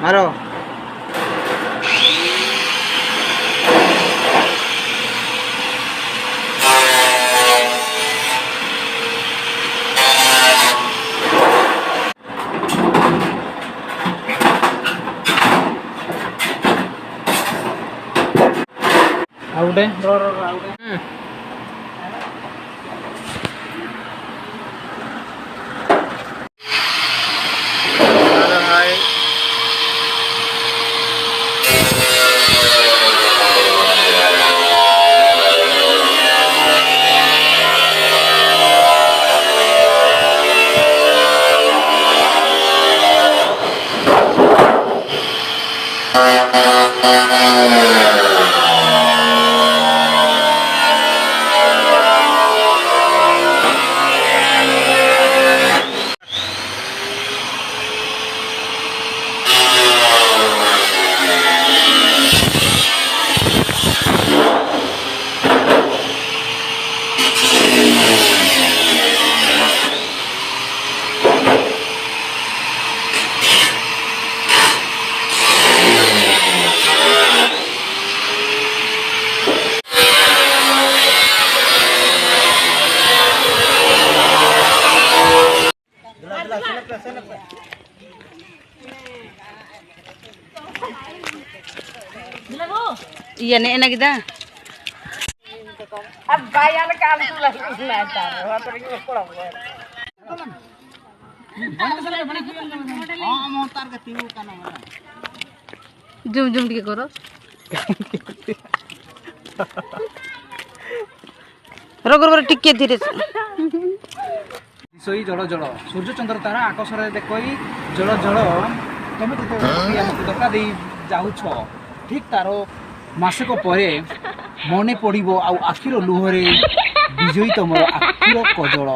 मारो आउटे रो रो आउटे iya nih enak kita अब गायन काल लाता है तो ये पड़ा हुआ है हां मोतार के तीऊ का नाम जूम जूम ଟିକେ करो रगर बर टिके धीरे सोई जड़ जड़ सूर्य चंद्र तारा आकाश रे देखई जड़ जड़ तमे जते हमको धक्का दे जाउ छ ठीक तारो मासक परे मने पड़िबो आ आखिर लुहरे विजयी तमर आखिर कजल।